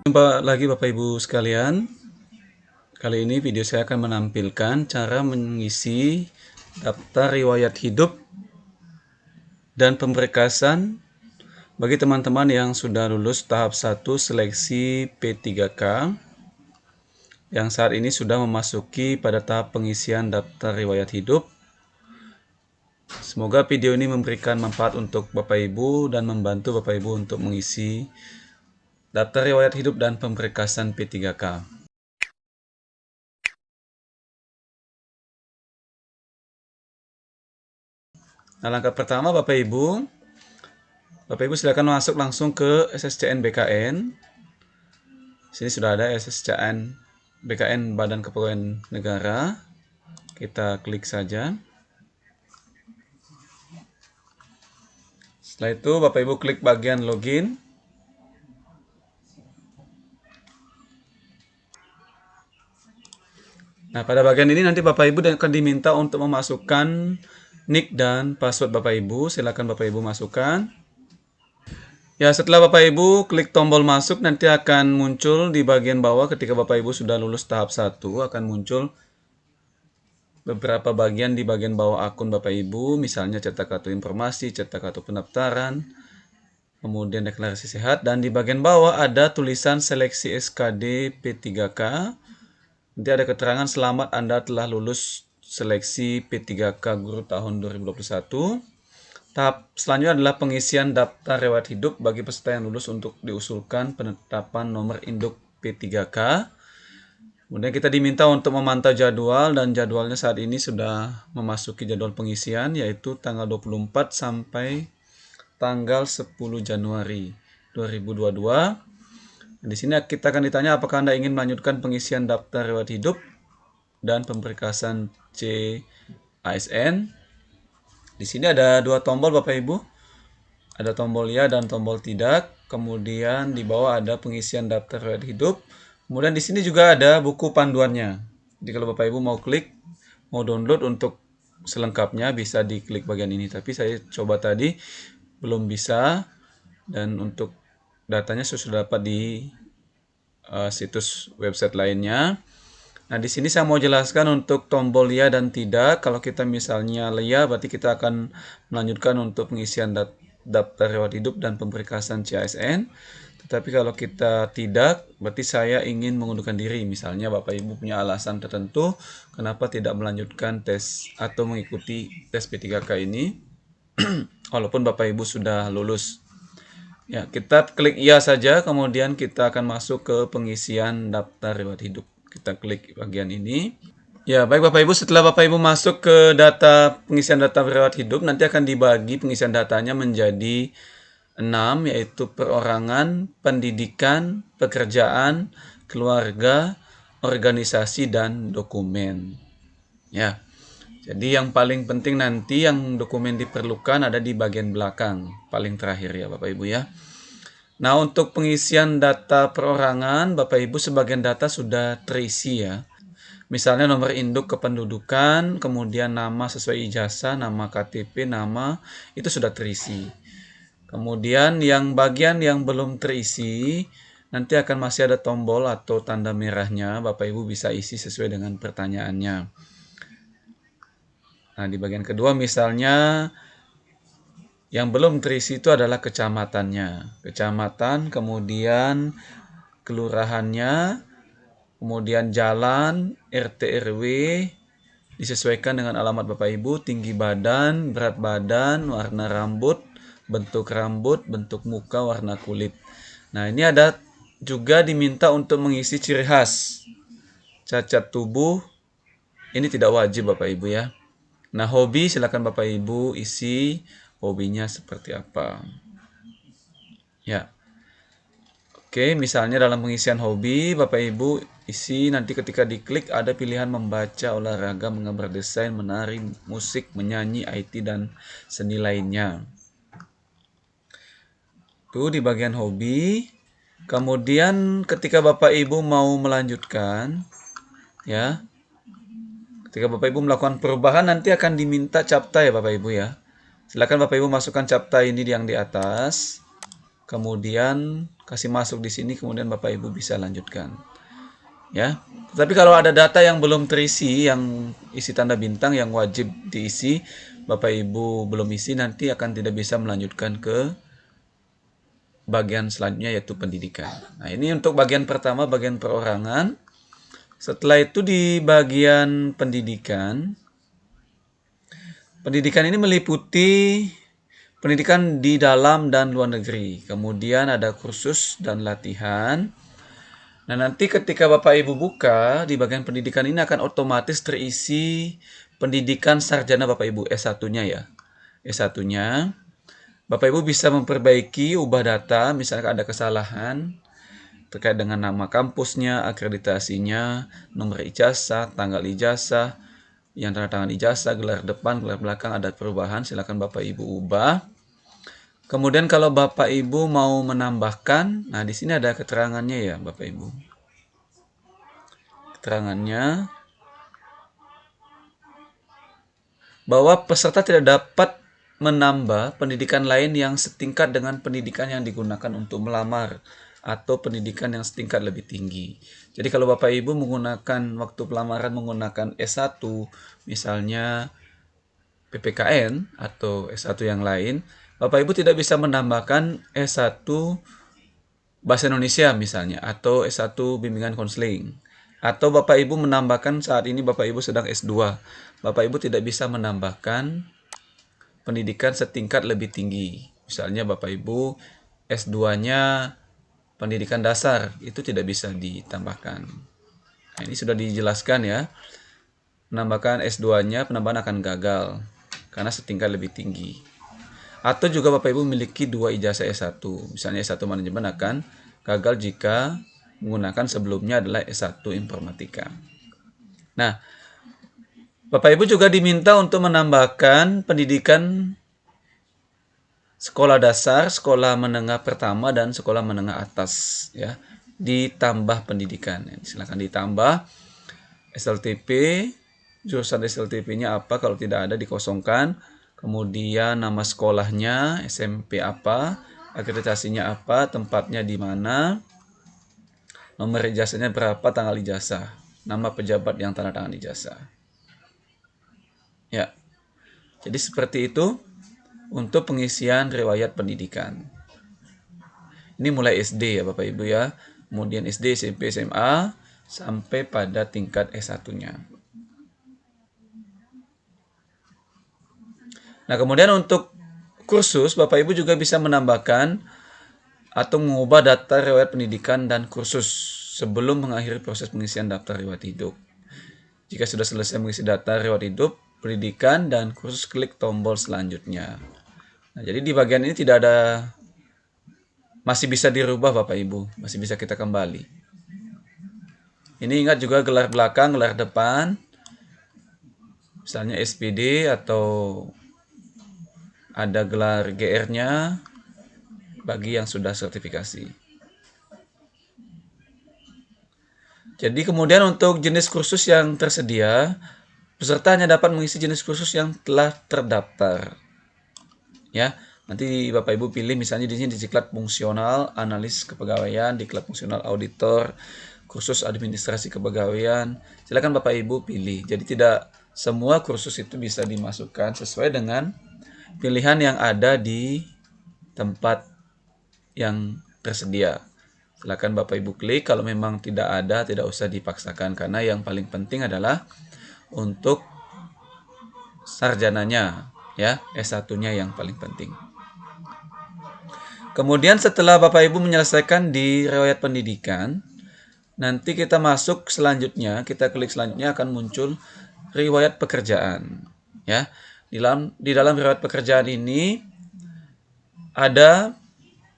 Jumpa lagi Bapak Ibu sekalian. Kali ini video saya akan menampilkan cara mengisi daftar riwayat hidup dan pemberkasan bagi teman-teman yang sudah lulus tahap 1 seleksi P3K yang saat ini sudah memasuki pada tahap pengisian daftar riwayat hidup. Semoga video ini memberikan manfaat untuk Bapak Ibu dan membantu Bapak Ibu untuk mengisi daftar riwayat hidup dan pemberkasan P3K. Nah, langkah pertama Bapak Ibu silakan masuk langsung ke SSCN BKN. Sini sudah ada SSCN BKN Badan Kepegawaian Negara. Kita klik saja. Setelah itu Bapak Ibu klik bagian login. Nah, pada bagian ini nanti Bapak Ibu akan diminta untuk memasukkan nick dan password Bapak Ibu. Silakan Bapak Ibu masukkan. Ya, setelah Bapak Ibu klik tombol masuk, nanti akan muncul di bagian bawah ketika Bapak Ibu sudah lulus tahap 1, akan muncul beberapa bagian di bagian bawah akun Bapak Ibu, misalnya cetak kartu informasi, cetak kartu pendaftaran, kemudian deklarasi sehat, dan di bagian bawah ada tulisan seleksi SKD P3K. Nanti ada keterangan selamat Anda telah lulus seleksi P3K Guru tahun 2021. Tahap selanjutnya adalah pengisian daftar riwayat hidup bagi peserta yang lulus untuk diusulkan penetapan nomor induk P3K. Kemudian kita diminta untuk memantau jadwal, dan jadwalnya saat ini sudah memasuki jadwal pengisian, yaitu tanggal 24 sampai tanggal 10 Januari 2022. Di sini kita akan ditanya apakah Anda ingin melanjutkan pengisian daftar riwayat hidup dan pemberkasan CASN. Di sini ada dua tombol Bapak Ibu. Ada tombol ya dan tombol tidak. Kemudian di bawah ada pengisian daftar riwayat hidup. Kemudian di sini juga ada buku panduannya. Jadi kalau Bapak Ibu mau klik, mau download untuk selengkapnya bisa diklik bagian ini. Tapi saya coba tadi belum bisa, dan untuk datanya sudah dapat di situs website lainnya. Nah, di sini saya mau jelaskan untuk tombol ya dan tidak. Kalau kita misalnya ya, berarti kita akan melanjutkan untuk pengisian daftar riwayat hidup dan pemberkasan CASN. Tetapi kalau kita tidak, berarti saya ingin mengundurkan diri. Misalnya Bapak Ibu punya alasan tertentu kenapa tidak melanjutkan tes atau mengikuti tes P3K ini, walaupun Bapak Ibu sudah lulus. Ya, kita klik iya saja, kemudian kita akan masuk ke pengisian daftar riwayat hidup. Kita klik bagian ini. Ya, baik Bapak Ibu, setelah Bapak Ibu masuk ke data pengisian data riwayat hidup, nanti akan dibagi pengisian datanya menjadi 6, yaitu perorangan, pendidikan, pekerjaan, keluarga, organisasi, dan dokumen. Ya. Jadi yang paling penting nanti yang dokumen diperlukan ada di bagian belakang, paling terakhir ya Bapak Ibu ya. Nah, untuk pengisian data perorangan, Bapak Ibu sebagian data sudah terisi ya. Misalnya nomor induk kependudukan, kemudian nama sesuai ijazah, nama KTP, nama, itu sudah terisi. Kemudian yang bagian yang belum terisi, nanti akan masih ada tombol atau tanda merahnya, Bapak Ibu bisa isi sesuai dengan pertanyaannya. Nah, di bagian kedua misalnya yang belum terisi itu adalah kecamatannya. Kecamatan, kemudian kelurahannya, kemudian jalan, RT RW, disesuaikan dengan alamat Bapak Ibu, tinggi badan, berat badan, warna rambut, bentuk muka, warna kulit. Nah, ini ada juga diminta untuk mengisi ciri khas. Cacat tubuh, ini tidak wajib Bapak Ibu ya. Nah, hobi silakan Bapak Ibu isi hobinya seperti apa. Ya. Oke, misalnya dalam pengisian hobi, Bapak Ibu isi nanti ketika diklik ada pilihan membaca, olahraga, menggambar desain, menari, musik, menyanyi, IT, dan seni lainnya. Itu di bagian hobi. Kemudian ketika Bapak Ibu mau melanjutkan, ya, ketika Bapak Ibu melakukan perubahan nanti akan diminta capta ya Bapak Ibu ya. Silakan Bapak Ibu masukkan capta ini yang di atas. kemudian kasih masuk di sini, kemudian Bapak Ibu bisa lanjutkan. Ya. Tapi kalau ada data yang belum terisi, yang isi tanda bintang yang wajib diisi, Bapak Ibu belum isi, nanti akan tidak bisa melanjutkan ke bagian selanjutnya, yaitu pendidikan. Nah, ini untuk bagian pertama, bagian perorangan. Setelah itu di bagian pendidikan, pendidikan ini meliputi pendidikan di dalam dan luar negeri. Kemudian ada kursus dan latihan. Nah, nanti ketika Bapak Ibu buka di bagian pendidikan ini akan otomatis terisi pendidikan sarjana Bapak Ibu S1-nya ya. S1-nya. Bapak Ibu bisa memperbaiki, ubah data, misalnya ada kesalahan terkait dengan nama kampusnya, akreditasinya, nomor ijazah, tanggal ijazah, yang tanda tangan ijazah, gelar depan, gelar belakang ada perubahan, silakan Bapak Ibu ubah. Kemudian kalau Bapak Ibu mau menambahkan, nah di sini ada keterangannya ya Bapak Ibu. Keterangannya bahwa peserta tidak dapat menambah pendidikan lain yang setingkat dengan pendidikan yang digunakan untuk melamar atau pendidikan yang setingkat lebih tinggi. Jadi kalau Bapak Ibu menggunakan waktu pelamaran menggunakan S1, misalnya PPKN atau S1 yang lain, Bapak Ibu tidak bisa menambahkan S1 Bahasa Indonesia misalnya, atau S1 Bimbingan Konseling. Atau Bapak Ibu menambahkan saat ini Bapak Ibu sedang S2. Bapak Ibu tidak bisa menambahkan pendidikan setingkat lebih tinggi. Misalnya Bapak Ibu S2-nya pendidikan dasar, itu tidak bisa ditambahkan. Nah, ini sudah dijelaskan ya. Menambahkan S2-nya penambahan akan gagal karena setingkat lebih tinggi. Atau juga Bapak Ibu memiliki 2 ijazah S1. Misalnya S1 manajemen akan gagal jika menggunakan sebelumnya adalah S1 informatika. Nah, Bapak Ibu juga diminta untuk menambahkan pendidikan sekolah dasar, sekolah menengah pertama, dan sekolah menengah atas ya. Ditambah pendidikan. Silakan ditambah SLTP, jurusan SLTP-nya apa, kalau tidak ada dikosongkan. Kemudian nama sekolahnya, SMP apa, akreditasinya apa, tempatnya di mana, nomor ijazahnya berapa, tanggal ijazah, nama pejabat yang tanda tangan ijazah. Ya, jadi seperti itu untuk pengisian riwayat pendidikan. Ini mulai SD ya Bapak Ibu ya, kemudian SD, SMP, SMA, sampai pada tingkat S1-nya. Nah, kemudian untuk kursus, Bapak Ibu juga bisa menambahkan atau mengubah data riwayat pendidikan dan kursus sebelum mengakhiri proses pengisian daftar riwayat hidup. Jika sudah selesai mengisi data riwayat hidup, pendidikan, dan kursus, klik tombol selanjutnya. Nah, jadi di bagian ini tidak ada, masih bisa dirubah Bapak Ibu, masih bisa kita kembali. Ini ingat juga gelar belakang, gelar depan, misalnya SPD atau ada gelar GR-nya bagi yang sudah sertifikasi. Jadi kemudian untuk jenis kursus yang tersedia, peserta hanya dapat mengisi jenis kursus yang telah terdaftar. Ya, nanti Bapak Ibu pilih misalnya di sini diklat fungsional, analis kepegawaian, diklat fungsional auditor, kursus administrasi kepegawaian. Silakan Bapak Ibu pilih. Jadi tidak semua kursus itu bisa dimasukkan sesuai dengan pilihan yang ada di tempat yang tersedia. Silakan Bapak Ibu klik. Kalau memang tidak ada, tidak usah dipaksakan, karena yang paling penting adalah untuk sarjananya ya, S1-nya yang paling penting. Kemudian setelah Bapak Ibu menyelesaikan di riwayat pendidikan, nanti kita masuk selanjutnya, kita klik selanjutnya akan muncul riwayat pekerjaan ya. Di dalam riwayat pekerjaan ini ada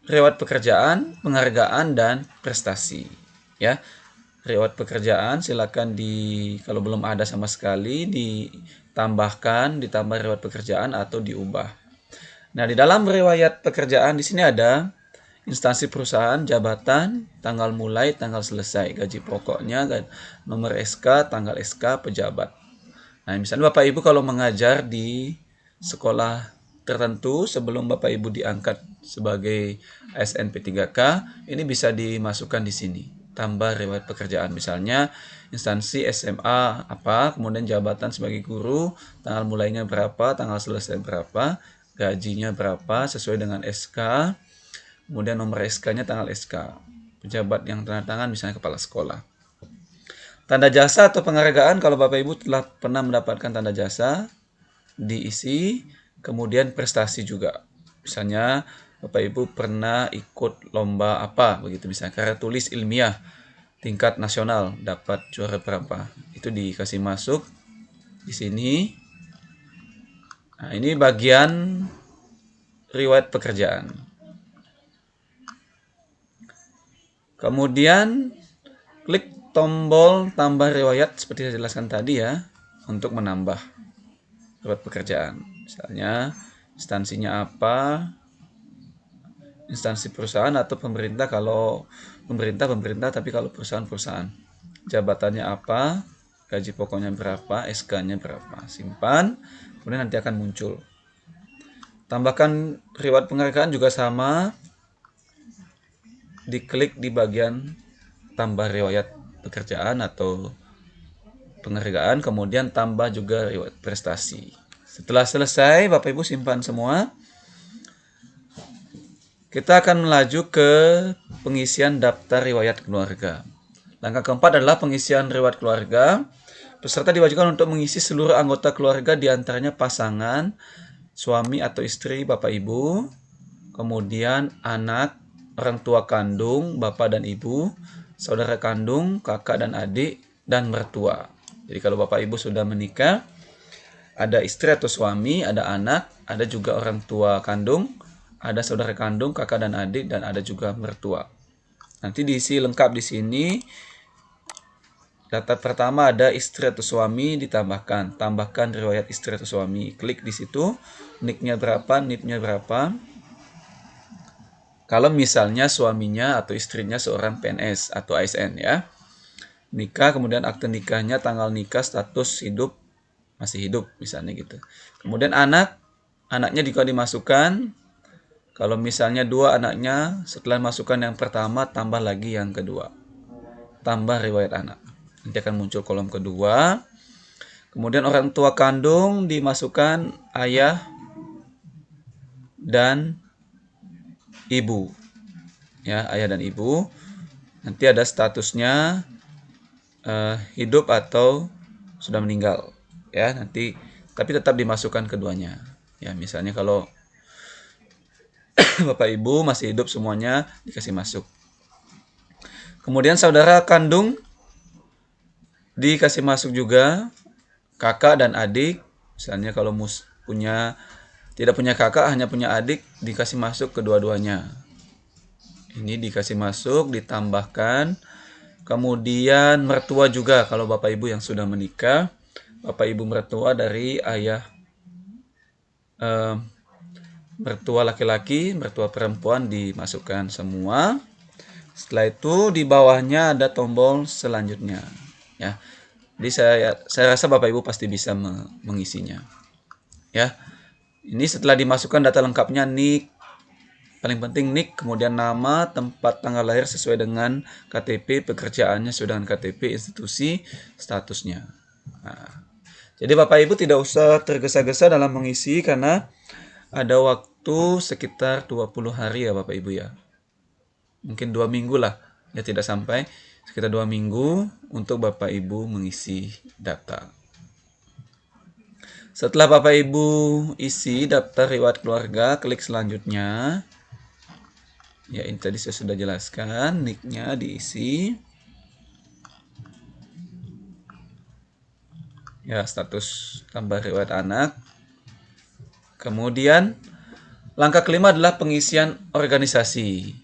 riwayat pekerjaan, penghargaan, dan prestasi ya. Riwayat pekerjaan silakan kalau belum ada sama sekali ditambahkan, ditambah riwayat pekerjaan atau diubah. Nah, di dalam riwayat pekerjaan di sini ada instansi perusahaan, jabatan, tanggal mulai, tanggal selesai, gaji pokoknya, nomor SK, tanggal SK, pejabat. Nah, misalnya Bapak Ibu kalau mengajar di sekolah tertentu sebelum Bapak Ibu diangkat sebagai ASN P3K, ini bisa dimasukkan di sini. Tambah riwayat pekerjaan, misalnya instansi SMA apa, kemudian jabatan sebagai guru, tanggal mulainya berapa, tanggal selesai berapa, gajinya berapa sesuai dengan SK, kemudian nomor SK-nya, tanggal SK, pejabat yang tanda tangan misalnya kepala sekolah. Tanda jasa atau penghargaan, kalau Bapak Ibu telah pernah mendapatkan tanda jasa, diisi, kemudian prestasi juga. Misalnya Bapak Ibu pernah ikut lomba apa begitu, misalnya karya tulis ilmiah tingkat nasional dapat juara berapa, itu dikasih masuk di sini. Nah, ini bagian riwayat pekerjaan. Kemudian klik tombol tambah riwayat seperti saya jelaskan tadi ya, untuk menambah riwayat pekerjaan. Misalnya instansinya apa, instansi perusahaan atau pemerintah, kalau pemerintah, tapi kalau perusahaan, jabatannya apa, gaji pokoknya berapa, SK-nya berapa, simpan, kemudian nanti akan muncul. Tambahkan riwayat penghargaan juga sama, diklik di bagian tambah riwayat pekerjaan atau penghargaan, kemudian tambah juga riwayat prestasi. Setelah selesai, Bapak Ibu simpan semua. Kita akan melaju ke pengisian daftar riwayat keluarga. Langkah keempat adalah pengisian riwayat keluarga. Peserta diwajibkan untuk mengisi seluruh anggota keluarga, diantaranya pasangan, suami atau istri Bapak Ibu, kemudian anak, orang tua kandung, Bapak dan Ibu, saudara kandung, kakak dan adik, dan mertua. Jadi kalau Bapak Ibu sudah menikah, ada istri atau suami, ada anak, ada juga orang tua kandung, ada saudara kandung, kakak dan adik, dan ada juga mertua. Nanti diisi lengkap di sini. Data pertama ada istri atau suami, ditambahkan. Tambahkan riwayat istri atau suami. Klik di situ. NIK-nya berapa, NIP-nya berapa. Kalau misalnya suaminya atau istrinya seorang PNS atau ASN ya. Nikah, kemudian akte nikahnya, tanggal nikah, status hidup, masih hidup misalnya gitu. Kemudian anaknya juga dimasukkan. Kalau misalnya 2 anaknya, setelah masukkan yang pertama, tambah lagi yang kedua. Tambah riwayat anak. Nanti akan muncul kolom kedua. Kemudian orang tua kandung dimasukkan ayah dan ibu. Ya, ayah dan ibu. Nanti ada statusnya hidup atau sudah meninggal. Ya, nanti tapi tetap dimasukkan keduanya. Ya, misalnya kalau Bapak Ibu masih hidup semuanya dikasih masuk. Kemudian saudara kandung dikasih masuk juga, kakak dan adik. Misalnya kalau tidak punya kakak, hanya punya adik, dikasih masuk kedua-duanya. Ini dikasih masuk, ditambahkan. Kemudian mertua juga, kalau Bapak Ibu yang sudah menikah, Bapak Ibu mertua dari ayah, mertua laki-laki, mertua perempuan dimasukkan semua. Setelah itu di bawahnya ada tombol selanjutnya. Ya, jadi saya rasa Bapak Ibu pasti bisa mengisinya. Ya, ini setelah dimasukkan data lengkapnya, NIK, paling penting NIK, kemudian nama, tempat, tanggal lahir sesuai dengan KTP, pekerjaannya sesuai dengan KTP, institusi, statusnya. Nah, jadi Bapak Ibu tidak usah tergesa-gesa dalam mengisi karena ada waktu sekitar 20 hari ya Bapak Ibu ya. Mungkin 2 minggu lah, ya tidak sampai, sekitar 2 minggu untuk Bapak Ibu mengisi data. Setelah Bapak Ibu isi daftar riwayat keluarga, klik selanjutnya. Ya, ini tadi saya sudah jelaskan, NIK-nya diisi. Ya, status tambah riwayat anak. Kemudian langkah kelima adalah pengisian organisasi.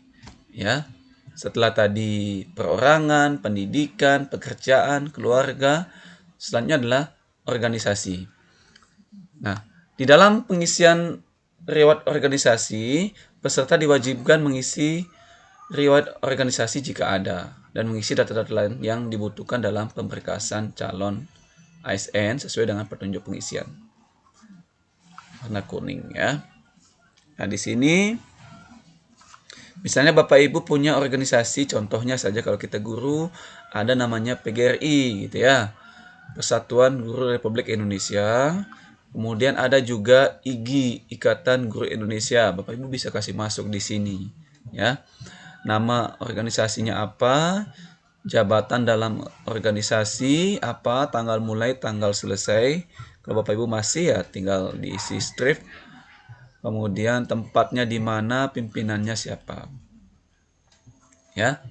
Ya, setelah tadi perorangan, pendidikan, pekerjaan, keluarga, selanjutnya adalah organisasi. Nah, di dalam pengisian riwayat organisasi, peserta diwajibkan mengisi riwayat organisasi jika ada dan mengisi data-data lain yang dibutuhkan dalam pemberkasan calon ASN sesuai dengan petunjuk pengisian. warna kuning ya. Nah, di sini misalnya Bapak Ibu punya organisasi, contohnya saja kalau kita guru ada namanya PGRI gitu ya. Persatuan Guru Republik Indonesia. Kemudian ada juga IGI, Ikatan Guru Indonesia. Bapak Ibu bisa kasih masuk di sini ya. Nama organisasinya apa? Jabatan dalam organisasi apa, tanggal mulai, tanggal selesai. Kalau Bapak Ibu masih ya tinggal diisi strip. Kemudian tempatnya di mana, pimpinannya siapa. Ya.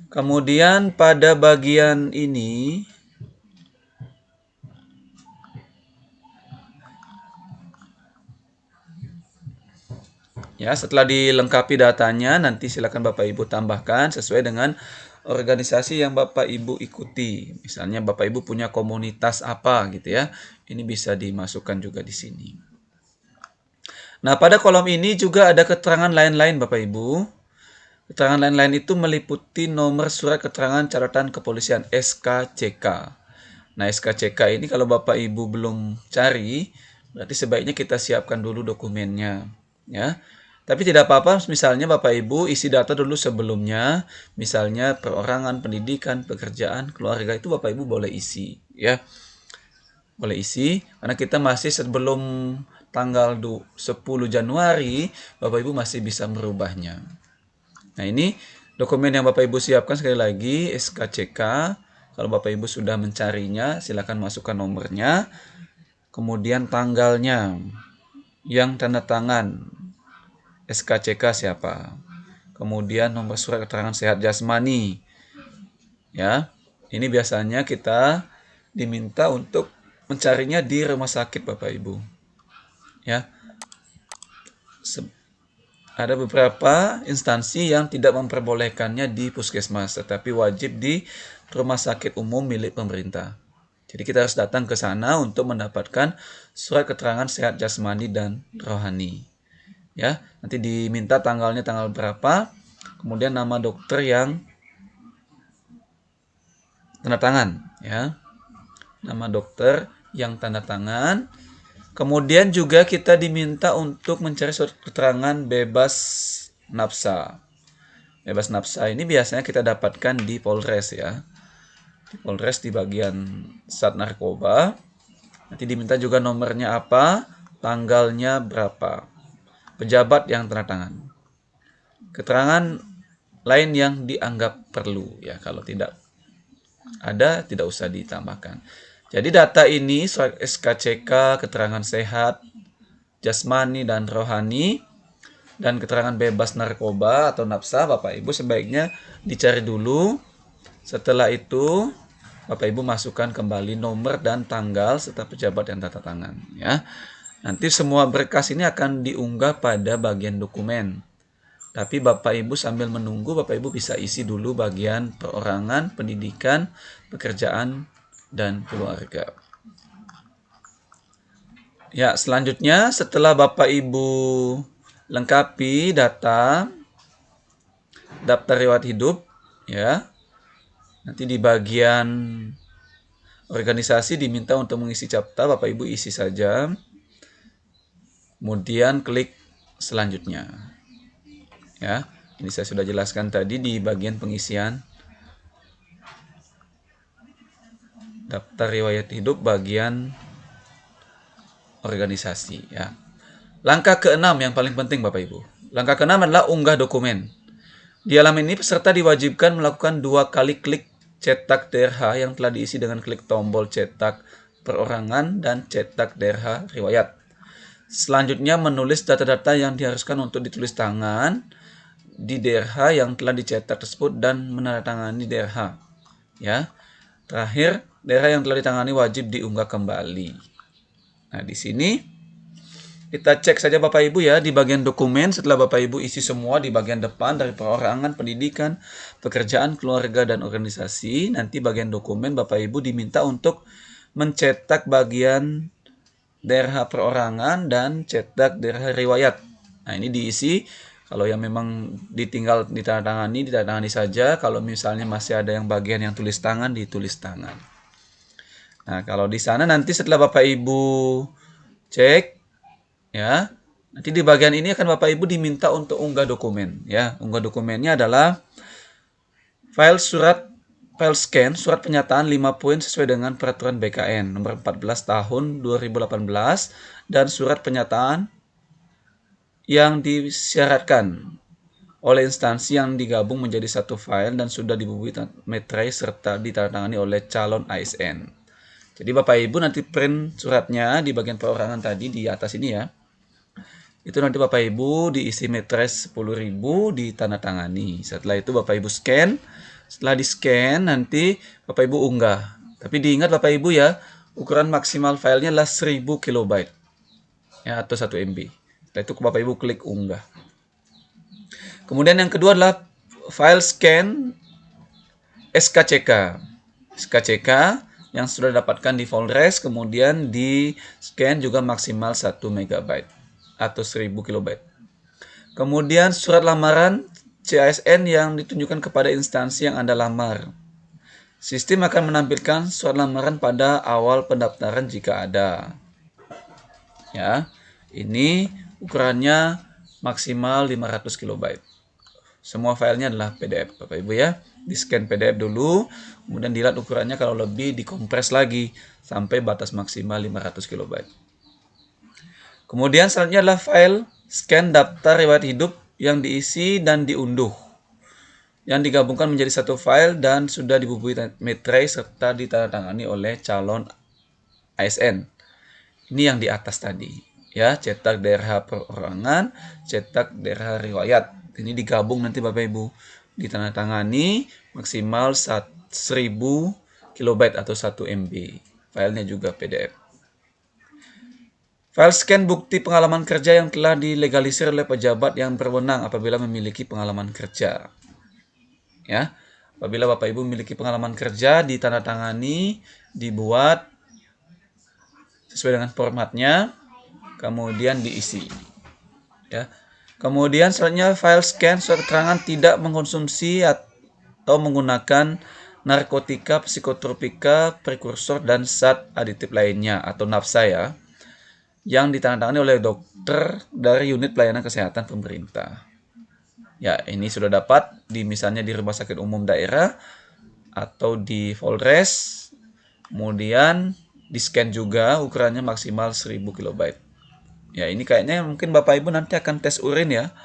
Kemudian pada bagian ini ya, setelah dilengkapi datanya, nanti silakan Bapak Ibu tambahkan sesuai dengan organisasi yang Bapak Ibu ikuti. Misalnya Bapak Ibu punya komunitas apa gitu ya. Ini bisa dimasukkan juga di sini. Nah, pada kolom ini juga ada keterangan lain-lain Bapak Ibu. Keterangan lain-lain itu meliputi nomor surat keterangan catatan kepolisian SKCK. Nah, SKCK ini kalau Bapak Ibu belum cari, berarti sebaiknya kita siapkan dulu dokumennya, ya. Tapi tidak apa-apa, misalnya Bapak Ibu isi data dulu sebelumnya, misalnya perorangan, pendidikan, pekerjaan, keluarga itu Bapak Ibu boleh isi, ya. Boleh isi, karena kita masih sebelum tanggal 10 Januari, Bapak Ibu masih bisa merubahnya. Nah, ini dokumen yang Bapak Ibu siapkan sekali lagi, SKCK. Kalau Bapak Ibu sudah mencarinya, silakan masukkan nomornya. Kemudian tanggalnya, yang tanda tangan SKCK siapa. Kemudian nomor surat keterangan sehat jasmani. Ya, ini biasanya kita diminta untuk mencarinya di rumah sakit Bapak Ibu. Ya, ada beberapa instansi yang tidak memperbolehkannya di puskesmas, tetapi wajib di rumah sakit umum milik pemerintah. Jadi kita harus datang ke sana untuk mendapatkan surat keterangan sehat jasmani dan rohani. Ya, nanti diminta tanggalnya tanggal berapa, kemudian nama dokter yang tanda tangan, ya. Nama dokter yang tanda tangan. Kemudian juga kita diminta untuk mencari surat keterangan bebas nafsa. Bebas nafsa ini biasanya kita dapatkan di Polres ya. Di Polres di bagian Sat Narkoba. Nanti diminta juga nomornya apa, tanggalnya berapa, pejabat yang tanda tangan. Keterangan lain yang dianggap perlu ya, kalau tidak ada tidak usah ditambahkan. Jadi data ini surat SKCK, keterangan sehat, jasmani dan rohani, dan keterangan bebas narkoba atau nafsa, Bapak Ibu sebaiknya dicari dulu. Setelah itu Bapak Ibu masukkan kembali nomor dan tanggal serta pejabat yang tanda tangan ya. Nanti semua berkas ini akan diunggah pada bagian dokumen. Tapi Bapak Ibu sambil menunggu, Bapak Ibu bisa isi dulu bagian perorangan, pendidikan, pekerjaan, dan keluarga. Ya, selanjutnya setelah Bapak Ibu lengkapi data daftar riwayat hidup, ya. Nanti di bagian organisasi diminta untuk mengisi capta, Bapak Ibu isi saja. Kemudian klik selanjutnya. Ya, ini saya sudah jelaskan tadi di bagian pengisian daftar riwayat hidup bagian organisasi ya. Langkah ke-6 yang paling penting Bapak Ibu. Langkah ke-6 adalah unggah dokumen. Di halaman ini peserta diwajibkan melakukan 2 kali klik cetak DRH yang telah diisi dengan klik tombol cetak perorangan dan cetak DRH riwayat. Selanjutnya menulis data-data yang diharuskan untuk ditulis tangan di DRH yang telah dicetak tersebut dan menandatangani DRH. Ya. Terakhir, DRH yang telah ditangani wajib diunggah kembali. Nah, di sini kita cek saja Bapak Ibu ya di bagian dokumen. Setelah Bapak Ibu isi semua di bagian depan dari perorangan, pendidikan, pekerjaan, keluarga, dan organisasi. Nanti bagian dokumen Bapak Ibu diminta untuk mencetak bagian DRH perorangan dan cetak DRH riwayat. Nah, ini diisi. Kalau yang memang ditandatangani saja. Kalau misalnya masih ada yang bagian yang tulis tangan, ditulis tangan. Nah, kalau di sana nanti setelah Bapak Ibu cek, Ya. Nanti di bagian ini akan Bapak Ibu diminta untuk unggah dokumen, ya. Unggah dokumennya adalah file scan surat pernyataan 5 poin sesuai dengan peraturan BKN nomor 14 tahun 2018 dan surat pernyataan yang disyaratkan oleh instansi yang digabung menjadi satu file dan sudah dibubuhi materai serta ditandatangani oleh calon ASN. Jadi Bapak Ibu nanti print suratnya di bagian perorangan tadi di atas ini ya. Itu nanti Bapak Ibu diisi materai 10.000 ditandatangani. Setelah itu Bapak Ibu scan. Setelah di scan nanti Bapak Ibu unggah. Tapi diingat Bapak Ibu ya, ukuran maksimal filenya adalah 1000 kilobyte ya, atau 1 MB. Setelah itu Bapak Ibu klik unggah. Kemudian yang kedua adalah file scan SKCK. SKCK yang sudah didapatkan di Volres, kemudian di scan juga maksimal 1 MB atau 1000 kilobyte. Kemudian surat lamaran CASN yang ditunjukkan kepada instansi yang Anda lamar. Sistem akan menampilkan surat lamaran pada awal pendaftaran jika ada. Ya, ini ukurannya maksimal 500 kilobyte. Semua filenya adalah PDF, Bapak Ibu ya. Di scan PDF dulu, kemudian dilihat ukurannya, kalau lebih dikompres lagi sampai batas maksimal 500 kilobyte. Kemudian selanjutnya adalah file scan daftar riwayat hidup yang diisi dan diunduh, yang digabungkan menjadi satu file dan sudah dibubuhi materai serta ditandatangani oleh calon ASN. Ini yang di atas tadi ya, cetak daerah perorangan, cetak daerah riwayat. Ini digabung nanti Bapak Ibu, ditandatangani maksimal 1000 kilobyte atau 1 MB. Filenya juga PDF. File scan bukti pengalaman kerja yang telah dilegalisir oleh pejabat yang berwenang apabila memiliki pengalaman kerja. Ya, apabila Bapak Ibu memiliki pengalaman kerja, ditandatangani, dibuat sesuai dengan formatnya, kemudian diisi. Ya. Kemudian selanjutnya file scan surat keterangan tidak mengkonsumsi atau menggunakan narkotika, psikotropika, prekursor dan zat aditif lainnya atau nafsa ya, yang ditandatangani oleh dokter dari unit pelayanan kesehatan pemerintah. Ya, ini sudah dapat misalnya di rumah sakit umum daerah atau di Volres. Kemudian di scan juga, ukurannya maksimal 1000 kilobyte. Ya, ini kayaknya mungkin Bapak Ibu nanti akan tes urin ya,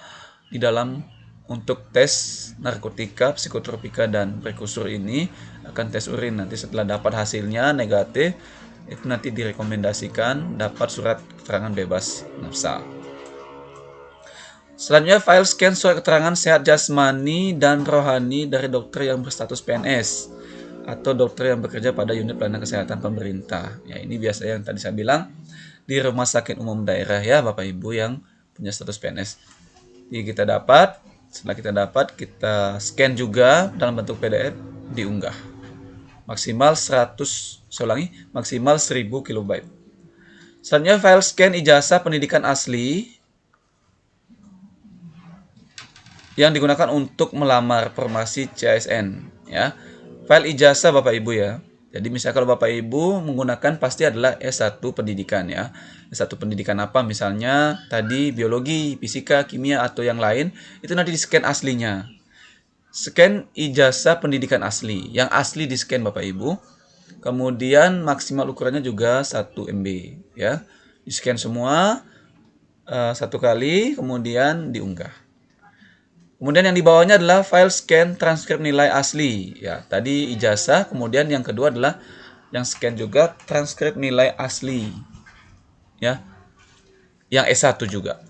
di dalam untuk tes narkotika, psikotropika dan prekursor ini akan tes urin. Nanti setelah dapat hasilnya negatif, itu nanti direkomendasikan dapat surat keterangan bebas nafsa. Selanjutnya file scan surat keterangan sehat jasmani dan rohani dari dokter yang berstatus PNS atau dokter yang bekerja pada unit pelayanan kesehatan pemerintah. Ya, ini biasa yang tadi saya bilang di rumah sakit umum daerah ya Bapak Ibu yang punya status PNS. Jadi setelah kita dapat, kita scan juga dalam bentuk PDF, diunggah. Maksimal 1000 kilobyte. Selanjutnya file scan ijazah pendidikan asli yang digunakan untuk melamar formasi CASN ya. File ijazah Bapak Ibu ya. Jadi misalnya kalau Bapak Ibu menggunakan pasti adalah S1 pendidikan ya. S1 pendidikan apa misalnya tadi biologi, fisika, kimia atau yang lain, itu nanti di-scan aslinya. Scan ijazah pendidikan asli, yang asli di-scan Bapak Ibu. Kemudian maksimal ukurannya juga 1 MB ya. Di-scan semua satu kali kemudian diunggah. Kemudian yang di bawahnya adalah file scan transkrip nilai asli. Ya, tadi ijazah, kemudian yang kedua adalah yang scan juga transkrip nilai asli. Ya. Yang S1 juga.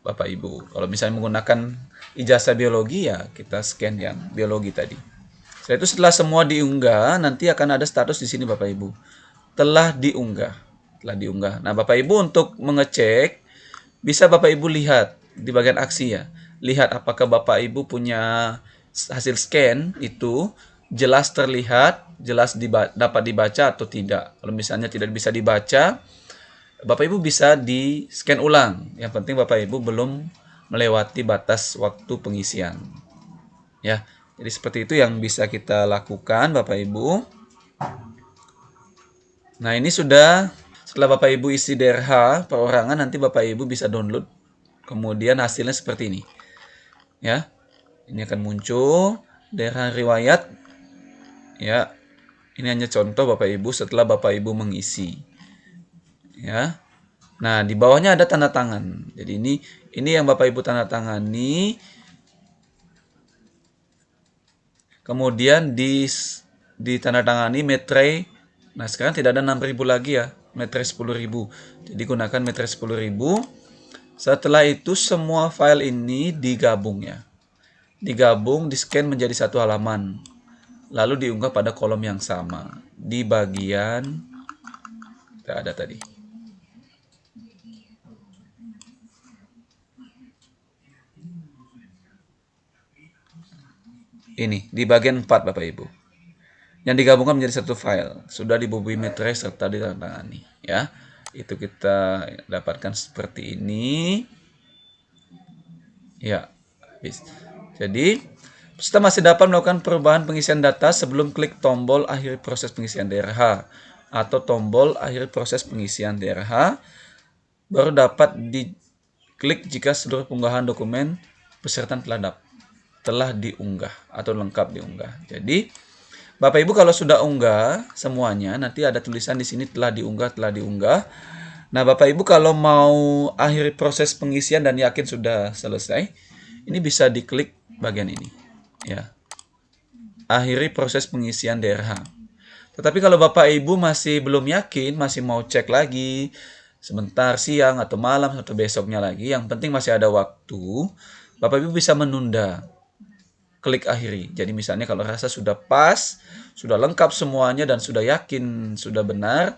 Bapak Ibu. Kalau misalnya menggunakan ijazah biologi ya kita scan yang biologi tadi. Setelah semua diunggah, nanti akan ada status di sini Bapak Ibu. Telah diunggah. Telah diunggah. Nah, Bapak Ibu untuk mengecek bisa Bapak Ibu lihat di bagian aksi ya. Lihat apakah Bapak Ibu punya hasil scan itu jelas terlihat, jelas dapat dibaca atau tidak. Kalau misalnya tidak bisa dibaca, Bapak Ibu bisa di scan ulang. Yang penting Bapak Ibu belum melewati batas waktu pengisian. Ya, jadi seperti itu yang bisa kita lakukan Bapak Ibu. Nah, ini sudah Setelah Bapak Ibu isi DRH perorangan, nanti Bapak Ibu bisa download. Kemudian hasilnya seperti ini. Ya. Ini akan muncul DRH riwayat. Ya. Ini hanya contoh Bapak Ibu setelah Bapak Ibu mengisi. Ya. Nah, di bawahnya ada tanda tangan. Jadi ini yang Bapak Ibu tanda tangani. Kemudian ditandatangani metre. Nah, sekarang tidak ada 6.000 lagi ya, metre 10.000. Jadi gunakan metre 10.000. Setelah itu semua file ini digabung ya. Digabung, di-scan menjadi satu halaman. Lalu diunggah pada kolom yang sama. Di bagian tidak ada tadi. Ini di bagian 4 Bapak Ibu. Yang digabungkan menjadi satu file. Sudah dibubui metre serta ditandatangani ya. Itu kita dapatkan seperti ini. Ya, habis. Jadi, peserta masih dapat melakukan perubahan pengisian data sebelum klik tombol akhir proses pengisian DRH atau tombol akhir proses pengisian DRH. Baru dapat diklik jika seluruh pengunggahan dokumen peserta telah diunggah atau lengkap diunggah. Jadi, Bapak Ibu kalau sudah unggah semuanya, nanti ada tulisan di sini telah diunggah, telah diunggah. Nah, Bapak Ibu kalau mau akhiri proses pengisian dan yakin sudah selesai, ini bisa diklik bagian ini, ya. Akhiri proses pengisian DRH. Tetapi kalau Bapak Ibu masih belum yakin, masih mau cek lagi, sebentar siang atau malam atau besoknya lagi, yang penting masih ada waktu, Bapak Ibu bisa menunda. Klik akhiri. Jadi misalnya kalau rasa sudah pas, sudah lengkap semuanya dan sudah yakin sudah benar,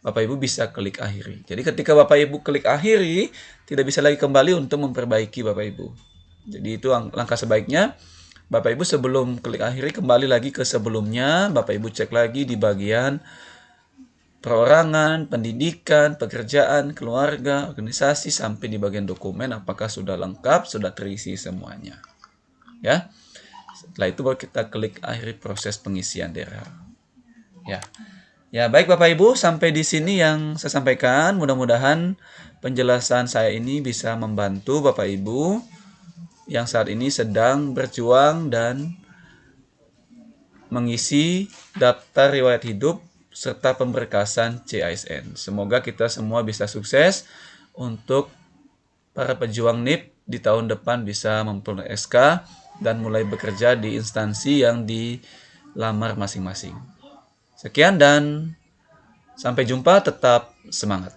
Bapak Ibu bisa klik akhiri. Jadi ketika Bapak Ibu klik akhiri, tidak bisa lagi kembali untuk memperbaiki Bapak Ibu. Jadi itu langkah sebaiknya. Bapak Ibu sebelum klik akhiri kembali lagi ke sebelumnya. Bapak Ibu cek lagi di bagian perorangan, pendidikan, pekerjaan, keluarga, organisasi, sampai di bagian dokumen apakah sudah lengkap, sudah terisi semuanya. Ya. Setelah itu baru kita klik akhiri proses pengisian DRH. Ya. Ya, baik Bapak Ibu, sampai di sini yang saya sampaikan. Mudah-mudahan penjelasan saya ini bisa membantu Bapak Ibu yang saat ini sedang berjuang dan mengisi daftar riwayat hidup serta pemberkasan CASN. Semoga kita semua bisa sukses untuk para pejuang NIP di tahun depan bisa memperoleh SK dan mulai bekerja di instansi yang dilamar masing-masing. Sekian dan sampai jumpa, tetap semangat.